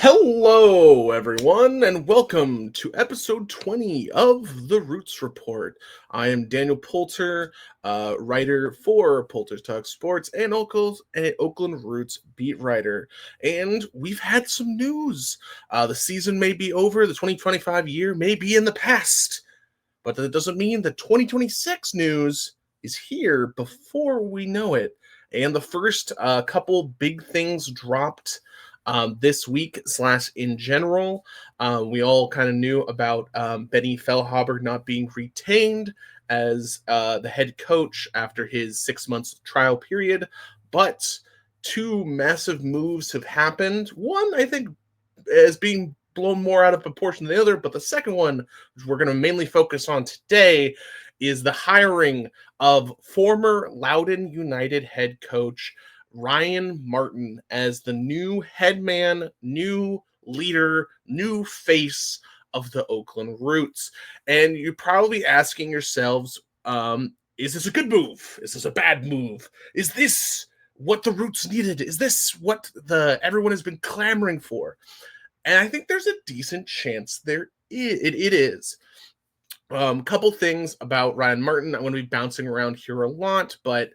Hello, everyone, and welcome to episode 20 of the Roots Report. I am Daniel Poulter, writer for Poulter's Talk Sports and Oakland Roots beat writer. And we've had some news. The season may be over, the 2025 year may be in the past, but that doesn't mean the 2026 news is here before we know it. And the first couple big things dropped this week / in general. We all kind of knew about Benny Feilhaber not being retained as the head coach after his 6 months trial period, but two massive moves have happened. One, I think, is being blown more out of proportion than the other, but the second one, which we're going to mainly focus on today, is the hiring of former Loudoun United head coach Ryan Martin as the new head man, new leader, new face of the Oakland Roots. And you're probably asking yourselves, is this a good move? Is this a bad move? Is this what the Roots needed? Is this what everyone has been clamoring for? And I think there's a decent chance it is. Couple things about Ryan Martin. I'm going to be bouncing around here a lot, but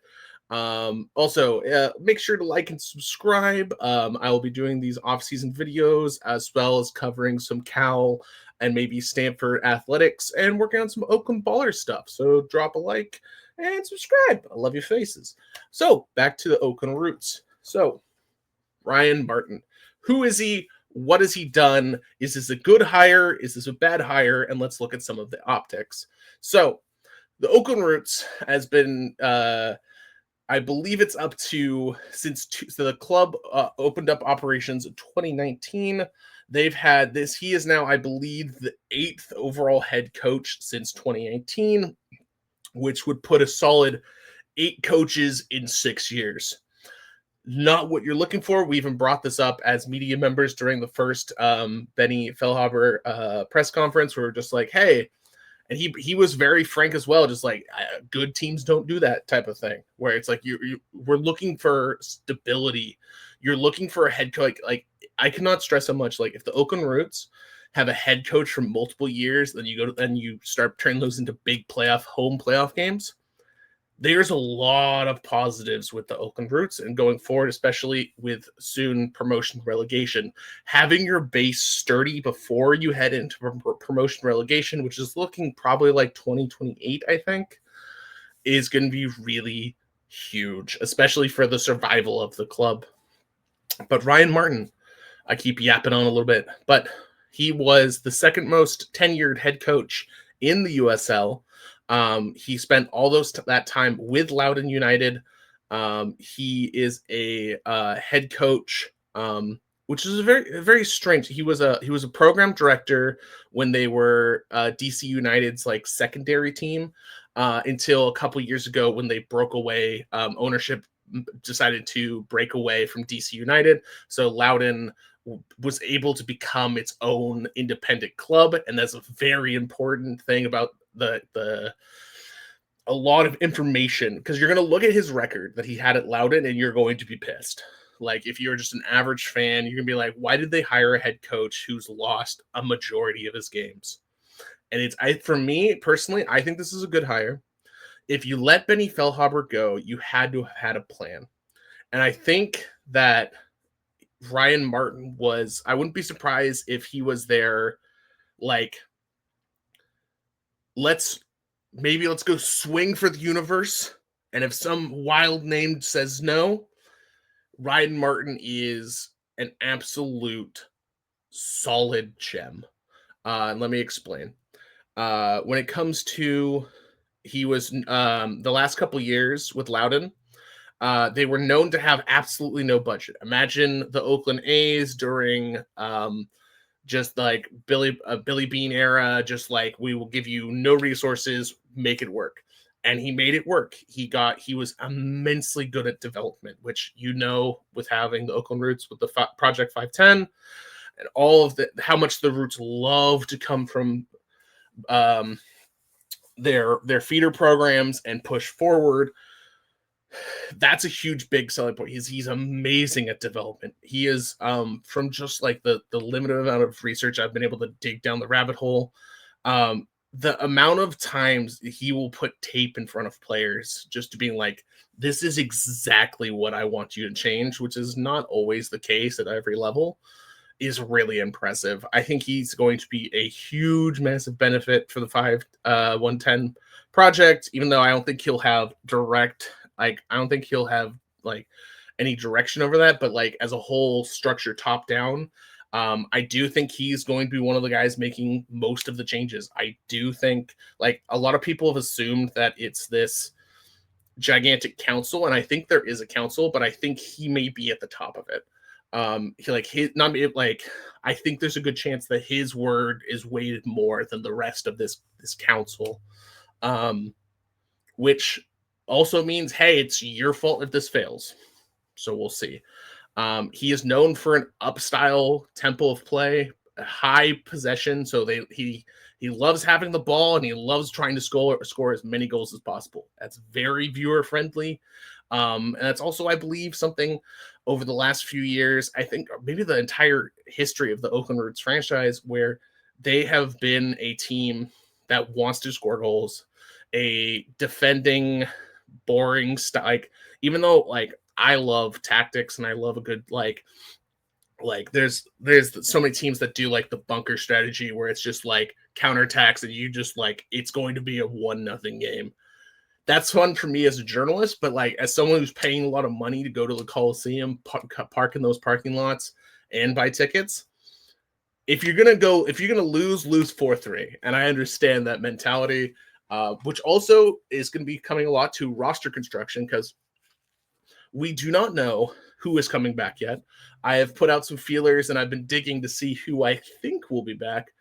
also make sure to like and subscribe. I will be doing these off-season videos as well as covering some Cal and maybe Stanford athletics and working on some Oakland baller stuff. So drop a like and subscribe. I love your faces. So back to the Oakland Roots. So Ryan Martin, who is he? What has he done? Is this a good hire? Is this a bad hire? And let's look at some of the optics. So the Oakland Roots has been, I believe it's up to so the club opened up operations in 2019. They've had this. He is now, I believe, the 8th overall head coach since 2019, which would put a solid 8 coaches in 6 years. Not what you're looking for. We even brought this up as media members during the first Benny Feilhaber press conference. We were just like, hey, and he was very frank as well, just like good teams don't do that type of thing, where it's like we're looking for stability. You're looking for a head coach. Like I cannot stress how much, like if the Oakland Roots have a head coach for multiple years, then you start turning those into big home playoff games. There's a lot of positives with the Oakland Roots and going forward, especially with soon promotion relegation. Having your base sturdy before you head into promotion relegation, which is looking probably like 2028, I think, is going to be really huge, especially for the survival of the club. But Ryan Martin, I keep yapping on a little bit, but he was the second most tenured head coach in the USL. He spent all that time with Loudoun United. He is a head coach, which is very, very strange. He was a program director when they were DC United's like secondary team until a couple years ago when they broke away. Ownership decided to break away from DC United, so Loudoun was able to become its own independent club, and that's a very important thing about a lot of information, because you're going to look at his record that he had at Loudoun and you're going to be pissed. Like if you're just an average fan, you're gonna be like, why did they hire a head coach who's lost a majority of his games? And for me personally, I think this is a good hire. If you let Benny Feilhaber go, you had to have had a plan. And I think that Ryan Martin I wouldn't be surprised if he was there like, let's go swing for the universe. And if some wild name says no, Ryan Martin is an absolute solid gem. Let me explain. When it comes to, he was the last couple years with Loudoun, they were known to have absolutely no budget. Imagine the Oakland A's during just like Billy Bean era, just like, we will give you no resources, make it work. And he made it work. He was immensely good at development, which, with having the Oakland Roots with the Project 510 and all of how much the Roots love to come from their feeder programs and push forward. That's a huge, big selling point. He's amazing at development. He is from just like the limited amount of research I've been able to dig down the rabbit hole. The amount of times he will put tape in front of players just to being like, this is exactly what I want you to change, which is not always the case at every level, is really impressive. I think he's going to be a huge, massive benefit for the 110 project, even though I don't think he'll have direct, like, I don't think he'll have like any direction over that, but like as a whole structure top down, I do think he's going to be one of the guys making most of the changes. I do think, like, a lot of people have assumed that it's this gigantic council, and I think there is a council, but I think he may be at the top of it. He like his not like I think there's a good chance that his word is weighted more than the rest of this council, which also means, hey, it's your fault if this fails. So we'll see. He is known for an up-style tempo of play, high possession. So he loves having the ball, and he loves trying to score as many goals as possible. That's very viewer friendly. And that's also, I believe, something over the last few years, I think maybe the entire history of the Oakland Roots franchise, where they have been a team that wants to score goals, a defending, boring style. Like, even though like I love tactics and I love a good like there's so many teams that do like the bunker strategy where it's just like counterattacks and you just like it's going to be a 1-0 game. That's fun for me as a journalist, but like as someone who's paying a lot of money to go to the Coliseum, park in those parking lots and buy tickets, if you're gonna lose 4-3, and I understand that mentality, which also is going to be coming a lot to roster construction, because we do not know who is coming back yet. I have put out some feelers and I've been digging to see who I think will be back,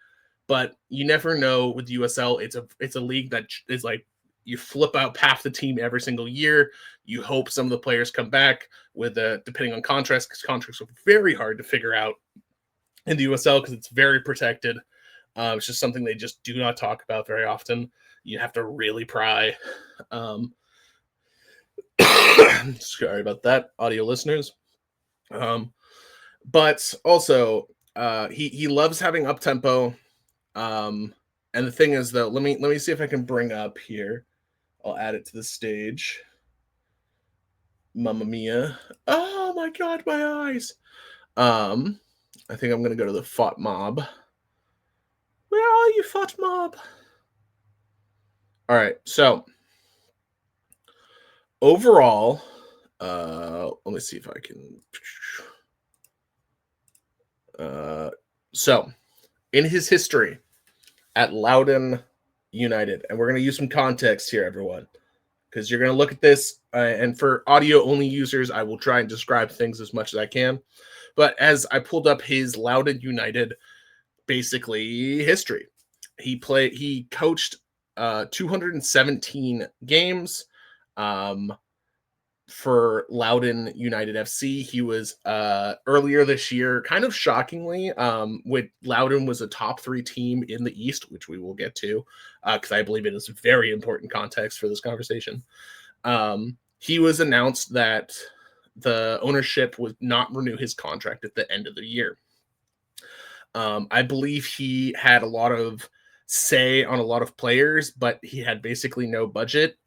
but you never know with USL. It's a league that is like, you flip out half the team every single year. You hope some of the players come back with depending on contracts, because contracts are very hard to figure out in the USL because it's very protected. It's just something they just do not talk about very often. You have to really pry. Sorry about that, audio listeners. But also, he loves having up tempo. And the thing is, though, let me see if I can bring up here. I'll add it to the stage. Mamma mia! Oh my god, my eyes. I think I'm gonna go to the FOT mob. Where are you, FOT mob? All right, so overall, let me see if I can. So in his history at Loudoun United, and we're going to use some context here, everyone, because you're going to look at this, and for audio-only users, I will try and describe things as much as I can. But as I pulled up his Loudoun United, basically history, he coached 217 games for Loudoun United FC. He was earlier this year, kind of shockingly, with Loudoun was a top 3 team in the East, which we will get to, because I believe it is very important context for this conversation. He was announced that the ownership would not renew his contract at the end of the year. I believe he had a lot of say on a lot of players, but he had basically no budget.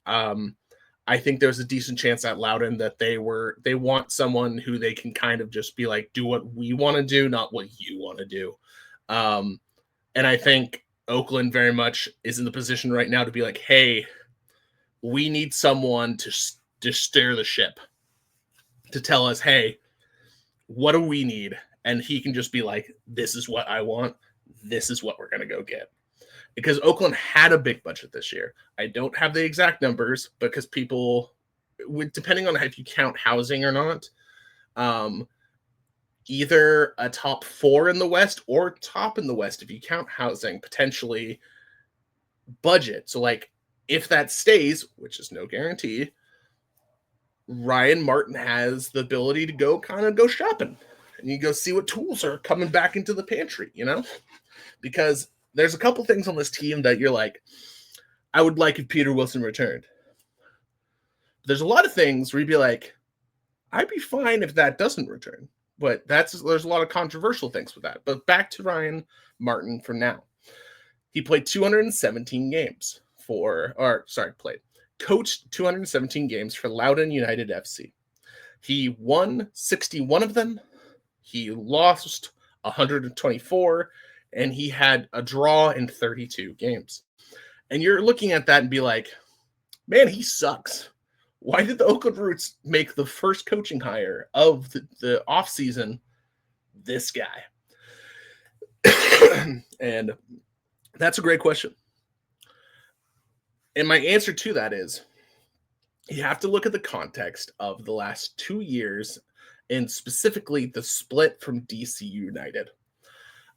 I think there's a decent chance at Loudoun that they want someone who they can kind of just be like, do what we want to do, not what you want to do. And I think Oakland very much is in the position right now to be like, hey, we need someone to steer the ship, to tell us, hey, what do we need? And he can just be like, this is what I want. This is what we're going to go get. Because Oakland had a big budget this year. I don't have the exact numbers because people, depending on if you count housing or not, either a top 4 in the West or top in the West, if you count housing, potentially budget. So, like, if that stays, which is no guarantee, Ryan Martin has the ability to go shopping. And you go see what tools are coming back into the pantry, because there's a couple things on this team that you're like, I would like if Peter Wilson returned. There's a lot of things where you'd be like, I'd be fine if that doesn't return. But there's a lot of controversial things with that. But back to Ryan Martin for now. He played 217 games coached 217 games for Loudoun United FC. He won 61 of them. He lost 124, and he had a draw in 32 games. And you're looking at that and be like, man, he sucks. Why did the Oakland Roots make the first coaching hire of the offseason this guy? And that's a great question. And my answer to that is you have to look at the context of the last 2 years and specifically the split from DC United.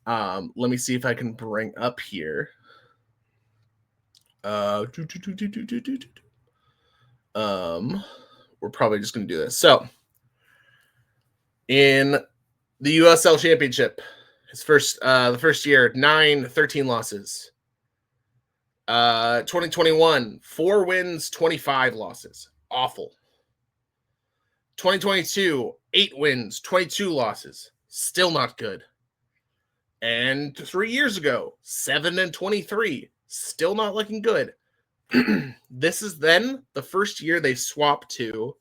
Let me see if I can bring up here. We're probably just going to do this. So, in the USL Championship, the first year, 13 losses. 2021, 4 wins, 25 losses. Awful. 2022, 8 wins, 22 losses. Still not good. And 3 years ago, 7 and 23. Still not looking good. This is then the first year they swapped to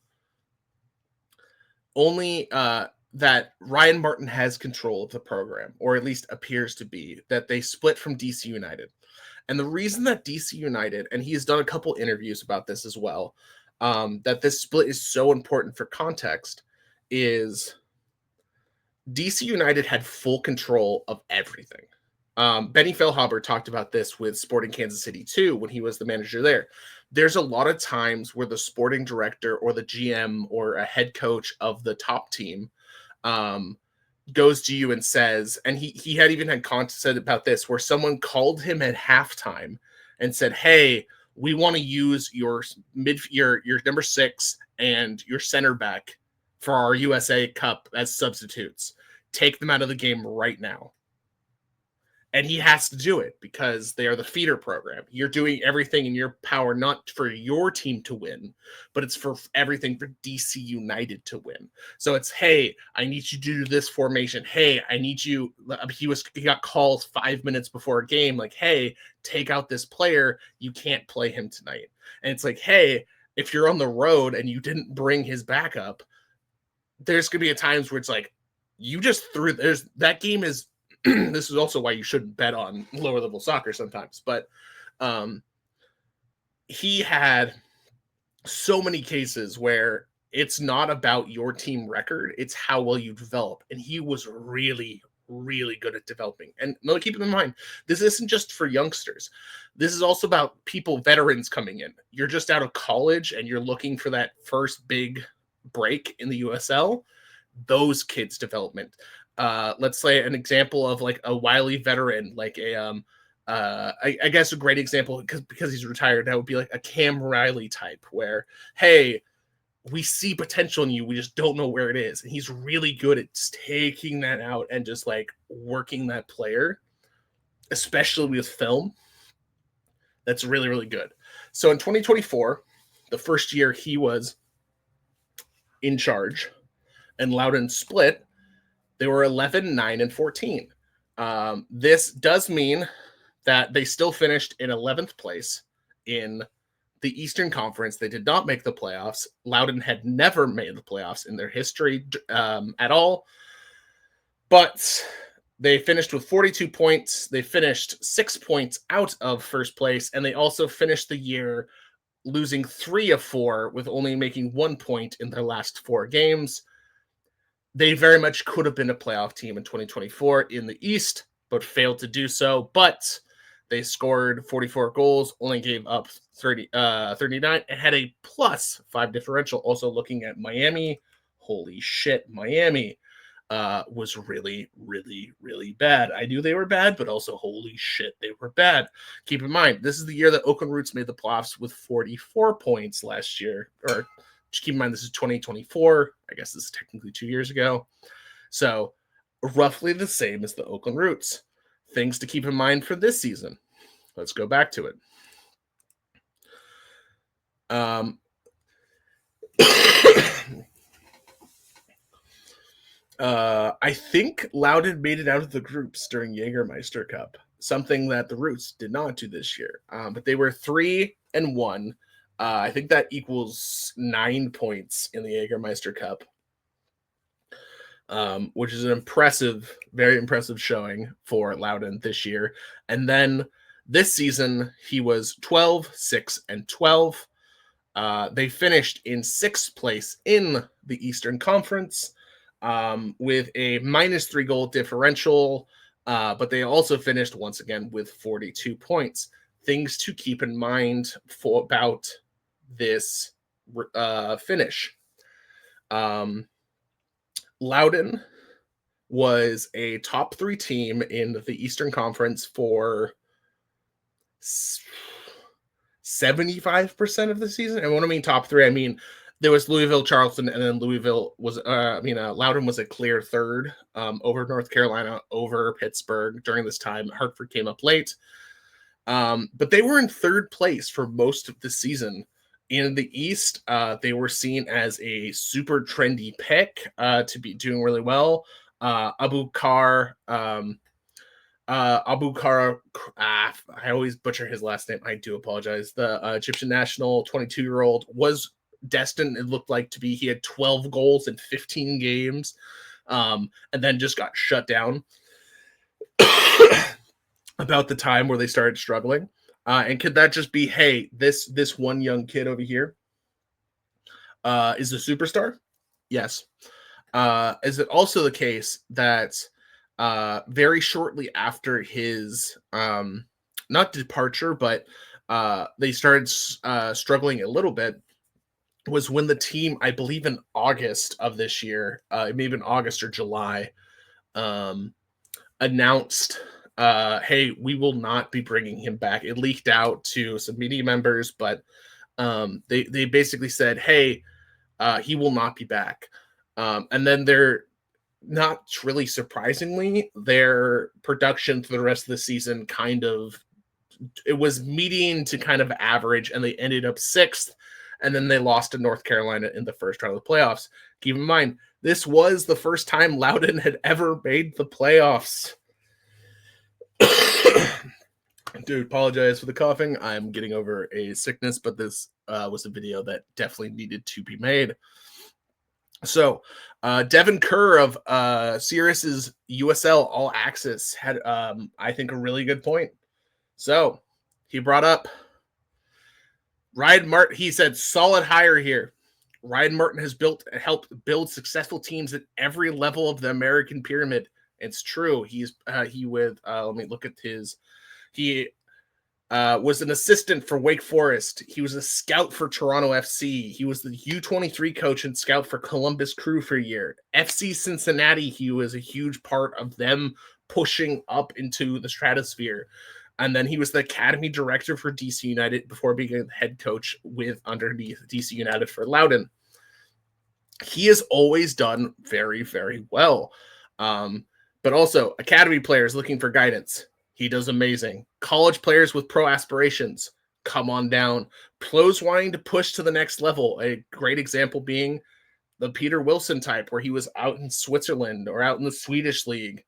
only that Ryan Martin has control of the program, or at least appears to be, that they split from DC United. And the reason that DC United, and he's done a couple interviews about this as well, that this split is so important for context, is DC United had full control of everything. Benny Feilhaber talked about this with Sporting Kansas City too, when he was the manager there. There's a lot of times where the sporting director or the GM or a head coach of the top team goes to you and says, and he had even had said about this, where someone called him at halftime and said, hey, we want to use your number 6 and your center back for our USA Cup as substitutes. Take them out of the game right now. And he has to do it because they are the feeder program. You're doing everything in your power, not for your team to win, but it's for everything for DC United to win. So it's, hey, I need you to do this formation. Hey, I need you. He got calls 5 minutes before a game, like, hey, take out this player. You can't play him tonight. And it's like, hey, if you're on the road and you didn't bring his backup, there's going to be times where it's like, you just threw. That game is. This is also why you shouldn't bet on lower level soccer sometimes, but he had so many cases where it's not about your team record, it's how well you develop. And he was really, really good at developing. And no, keep in mind, this isn't just for youngsters. This is also about veterans coming in. You're just out of college and you're looking for that first big break in the USL. Those kids' development. Let's say an example of like a wily veteran, like I guess a great example because he's retired, that would be like a Cam Riley type, where, hey, we see potential in you, we just don't know where it is. And he's really good at taking that out and just like working that player, especially with film. That's really, really good. So in 2024, the first year he was in charge and Loudoun split, they were 11, 9, and 14. This does mean that they still finished in 11th place in the Eastern Conference. They did not make the playoffs. Loudoun had never made the playoffs in their history at all. But they finished with 42 points. They finished 6 points out of first place, and they also finished the year losing 3 of 4 with only making 1 point in their last 4 games. They very much could have been a playoff team in 2024 in the East, but failed to do so. But they scored 44 goals, only gave up 39, and had a +5 differential. Also looking at Miami, holy shit, Miami was really, really, really bad. I knew they were bad, but also holy shit, they were bad. Keep in mind, this is the year that Oakland Roots made the playoffs with 44 points last year, or just keep in mind, this is 2024. I guess this is technically 2 years ago. So roughly the same as the Oakland Roots. Things to keep in mind for this season. Let's go back to it. I think Loudon made it out of the groups during Jägermeister Cup, something that the Roots did not do this year. But they were 3-1. I think that equals 9 points in the Jägermeister Cup, which is an impressive, very impressive showing for Loudon this year. And then this season, he was 12-6-12. They finished in 6th place in the Eastern Conference with a -3 goal differential, but they also finished once again with 42 points. Things to keep in mind about this finish. Loudon was a top 3 team in the Eastern Conference for 75% of the season. And when I mean top 3, I mean there was Louisville, Charleston, and then Louisville was, Loudon was a clear third over North Carolina, over Pittsburgh during this time. Hartford came up late. But they were in 3rd place for most of the season. In the East, they were seen as a super trendy pick to be doing really well. Abubakar, I always butcher his last name. I do apologize. The Egyptian national 22-year-old was destined, it looked like, to be. He had 12 goals in 15 games, and then just got shut down about the time where they started struggling. And could that just be, hey, this one young kid over here is a superstar? Yes. Is it also the case that very shortly after his not departure, but they started struggling a little bit, was when the team, I believe in August of this year, maybe in August or July, announced, hey, we will not be bringing him back. It leaked out to some media members, but they basically said, hey, he will not be back. And then they're not really surprisingly, their production for the rest of the season it was median to kind of average, and they ended up 6th, and then they lost to North Carolina in the first round of the playoffs. Keep in mind, this was the first time Loudon had ever made the playoffs. Dude, apologize for the coughing. I'm getting over a sickness, but this was a video that definitely needed to be made. So, Devin Kerr of Sirius's USL All Access had, I think, a really good point. So, he brought up Ryan Martin. He said, solid hire here. Ryan Martin has helped build successful teams at every level of the American pyramid. It's true. Let me look at his. He was an assistant for Wake Forest. He was a scout for Toronto FC. He was the U23 coach and scout for Columbus Crew for a year. FC Cincinnati, he was a huge part of them pushing up into the stratosphere. And then he was the academy director for DC United before being a head coach underneath DC United for Loudon. He has always done very, very well. But also, academy players looking for guidance. He does amazing. College players with pro aspirations, come on down. Pros wanting to push to the next level. A great example being the Peter Wilson type, where he was out in Switzerland or out in the Swedish league.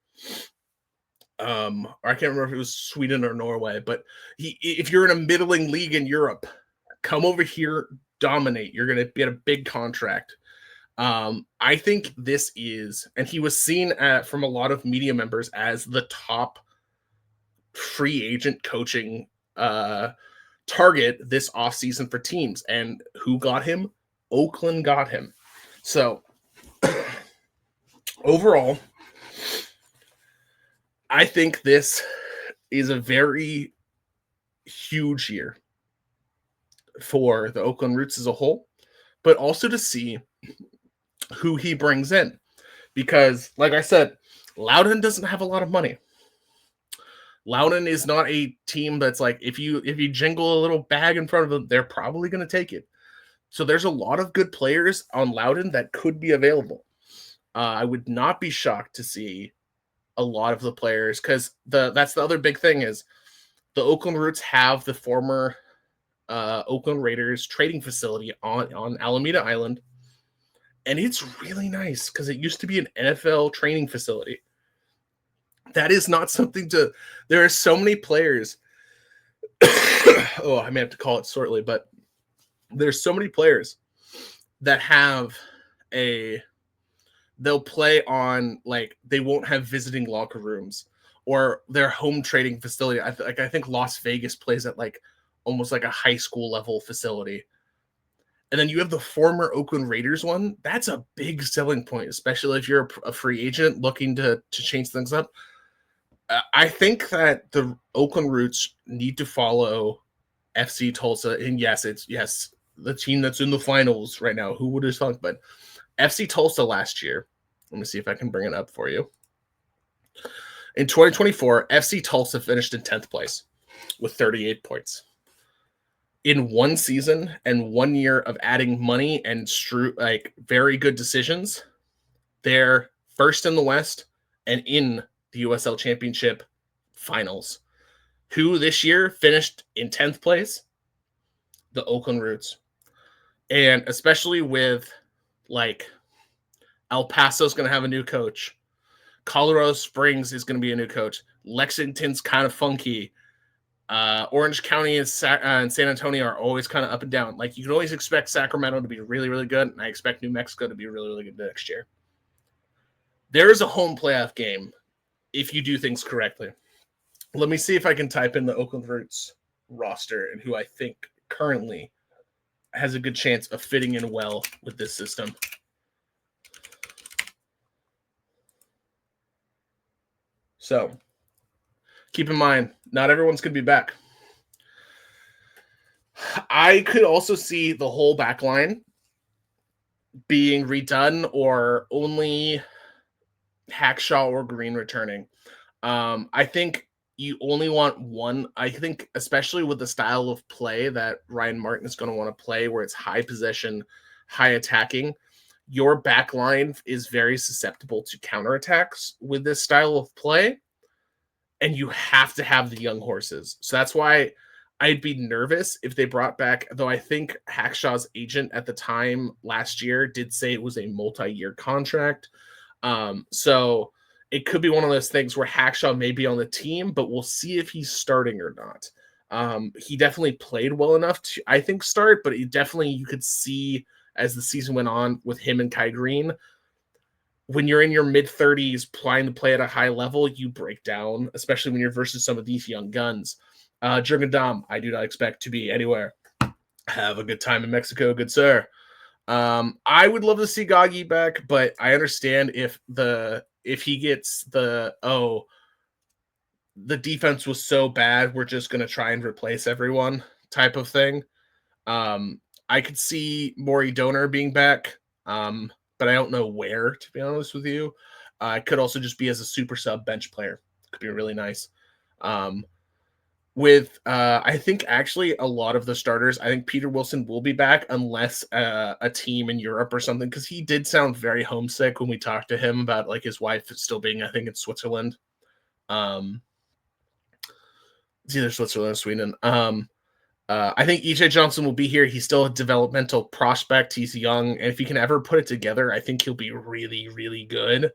Or I can't remember if it was Sweden or Norway, but if you're in a middling league in Europe, come over here, dominate. You're going to get a big contract. I think this is, and he was seen from a lot of media members as the top free agent coaching target this offseason for teams. And who got him? Oakland got him. So overall, I think this is a very huge year for the Oakland Roots as a whole, but also to see who he brings in. Because, like I said, Loudon doesn't have a lot of money. Loudon is not a team that's like, if you jingle a little bag in front of them, they're probably going to take it. So there's a lot of good players on Loudon that could be available. I would not be shocked to see a lot of the players, because that's the other big thing is the Oakland Roots have the former Oakland Raiders trading facility on Alameda Island. And it's really nice because it used to be an NFL training facility. That is not something to. There are so many players. Oh, I may have to call it shortly, but there's so many players that have a. They'll play on like they won't have visiting locker rooms or their home trading facility. I think Las Vegas plays at like almost like a high school level facility. And then you have the former Oakland Raiders one. That's a big selling point, especially if you're a free agent looking to change things up. I think that the Oakland Roots need to follow FC Tulsa. And yes, it's the team that's in the finals right now. Who would have thought? But FC Tulsa last year. Let me see if I can bring it up for you. In 2024, FC Tulsa finished in 10th place with 38 points. In one season and 1 year of adding money and very good decisions, they're first in the West and in the USL Championship finals. Who this year finished in 10th place? The Oakland Roots. And especially with like El Paso's going to have a new coach. Colorado Springs is going to be a new coach. Lexington's kind of funky. Orange County and San Antonio are always kind of up and down. Like you can always expect Sacramento to be really, really good, and I expect New Mexico to be really, really good next year. There is a home playoff game if you do things correctly. Let me see if I can type in the Oakland Roots roster and who I think currently has a good chance of fitting in well with this system. So keep in mind, not everyone's going to be back. I could also see the whole back line being redone or only Hackshaw or Green returning. I think you only want one. I think especially with the style of play that Ryan Martin is going to want to play where it's high possession, high attacking, your back line is very susceptible to counterattacks with this style of play. And you have to have the young horses. So that's why I'd be nervous if they brought back, though I think Hackshaw's agent at the time last year did say it was a multi-year contract. So it could be one of those things where Hackshaw may be on the team, but we'll see if he's starting or not. He definitely played well enough to, I think, start, but you could see as the season went on with him and Kai Green, when you're in your mid-30s trying to play at a high level, you break down, especially when you're versus some of these young guns. Jurgen Damm, I do not expect to be anywhere. Have a good time in Mexico, good sir. I would love to see Gagi back, but I understand if he gets the defense was so bad, we're just going to try and replace everyone type of thing. I could see Maury Donor being back, but I don't know where, to be honest with you. It could also just be as a super sub bench player. Could be really nice. I think actually a lot of the starters, I think Peter Wilson will be back unless a team in Europe or something, because he did sound very homesick when we talked to him about like his wife still being, I think, in Switzerland. It's either Switzerland or Sweden. I think EJ Johnson will be here. He's still a developmental prospect. He's young. And if he can ever put it together, I think he'll be really, really good.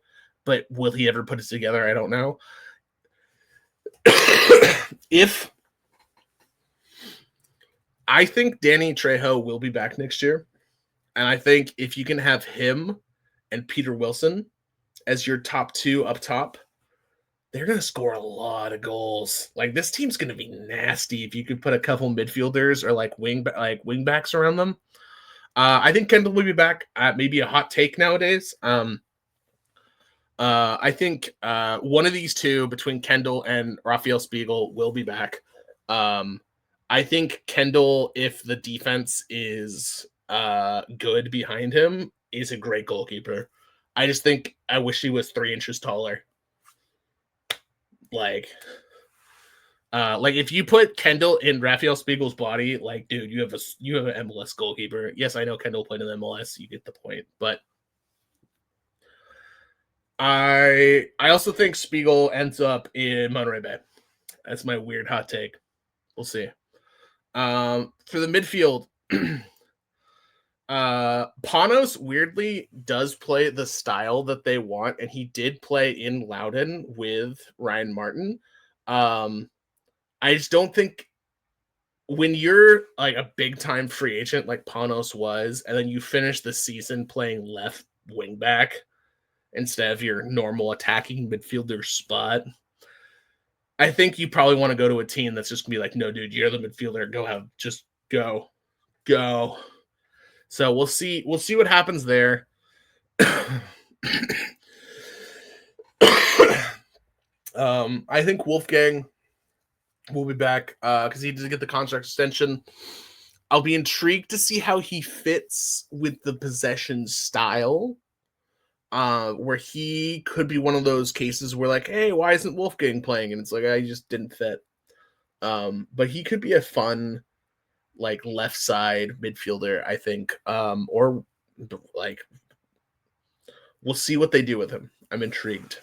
But will he ever put it together? I don't know. I think Danny Trejo will be back next year. And I think if you can have him and Peter Wilson as your top two up top, they're going to score a lot of goals. Like, this team's going to be nasty if you could put a couple midfielders or like wingbacks around them. I think Kendall will be back. Maybe a hot take nowadays. I think one of these two between Kendall and Rafael Spiegel will be back. I think Kendall, if the defense is good behind him, is a great goalkeeper. I just think I wish he was 3 inches taller. Like if you put Kendall in Rafael Spiegel's body, like, dude, you have an MLS goalkeeper. Yes, I know Kendall played in MLS. You get the point, but I also think Spiegel ends up in Monterey Bay. That's my weird hot take. We'll see. For the midfield, Panos weirdly does play the style that they want, and he did play in Loudon with Ryan Martin. I just don't think when you're like a big time free agent like Panos was, and then you finish the season playing left wing back instead of your normal attacking midfielder spot, I think you probably want to go to a team that's just gonna be like, no, dude, you're the midfielder. Just go, go. So we'll see. We'll see what happens there. I think Wolfgang will be back because he did get the contract extension. I'll be intrigued to see how he fits with the possession style. Where he could be one of those cases where like, hey, why isn't Wolfgang playing? And it's like I just didn't fit. But he could be a fun like left side midfielder, I think. Or like we'll see what they do with him. I'm intrigued.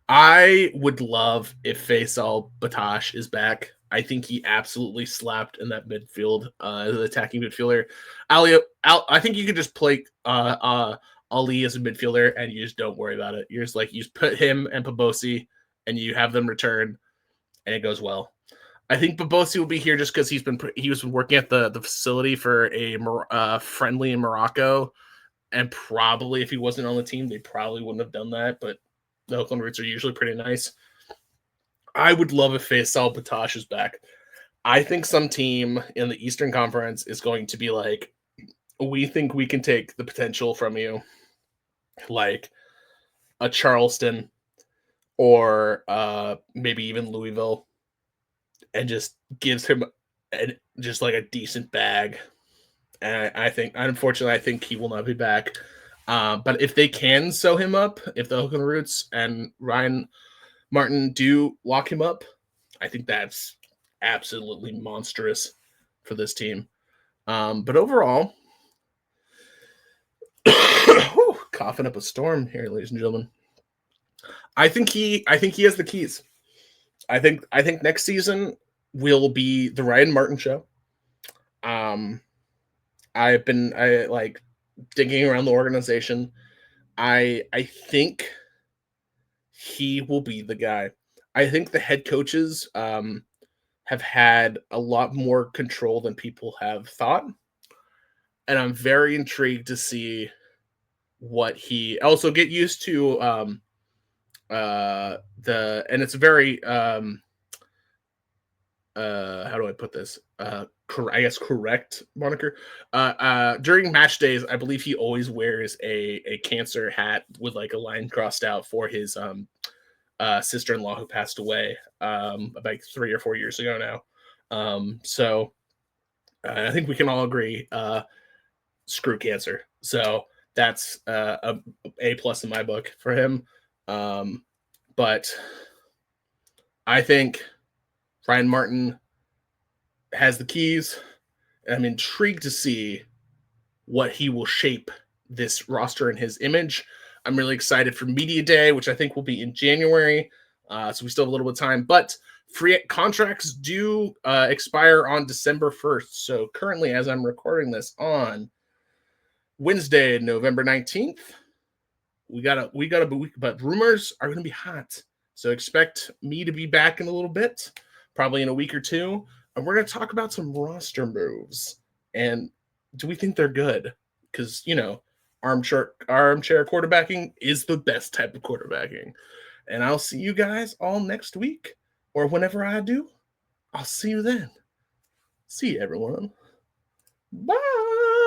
I would love if Faisal Batash is back. I think he absolutely slapped in that midfield, as an attacking midfielder. I think you could just play Ali as a midfielder, and you just don't worry about it. You're just like you just put him and Pabosi, and you have them return, and it goes well. I think Babosi will be here just because he was working at the facility for a friendly in Morocco, and probably if he wasn't on the team, they probably wouldn't have done that. But the Oakland Roots are usually pretty nice. I would love if Faisal Batash is back. I think some team in the Eastern Conference is going to be like, we think we can take the potential from you, like a Charleston or maybe even Louisville, and just gives him just like a decent bag. And I think, unfortunately, I think he will not be back. But if they can sew him up, if the Oakland Roots and Ryan Martin do lock him up, I think that's absolutely monstrous for this team. But overall, coughing up a storm here, ladies and gentlemen. I think he has the keys. I think next season will be the Ryan Martin show. I like digging around the organization. I think he will be the guy. I think the head coaches have had a lot more control than people have thought, and I'm very intrigued to see what he also get used to. And it's very how do I put this? I guess correct moniker. During match days, I believe he always wears a cancer hat with like a line crossed out for his sister-in-law who passed away about 3 or 4 years ago now. So I think we can all agree, screw cancer. So that's a plus in my book for him. But I think Ryan Martin has the keys. I'm intrigued to see what he will shape this roster in his image. I'm really excited for Media Day, which I think will be in January. So we still have a little bit of time, but free contracts do expire on December 1st. So currently, as I'm recording this on Wednesday, November 19th, we got a week, but rumors are going to be hot. So expect me to be back in a little bit, probably in a week or two. And we're going to talk about some roster moves. And do we think they're good? Because, armchair quarterbacking is the best type of quarterbacking. And I'll see you guys all next week. Or whenever I do, I'll see you then. See you, everyone. Bye.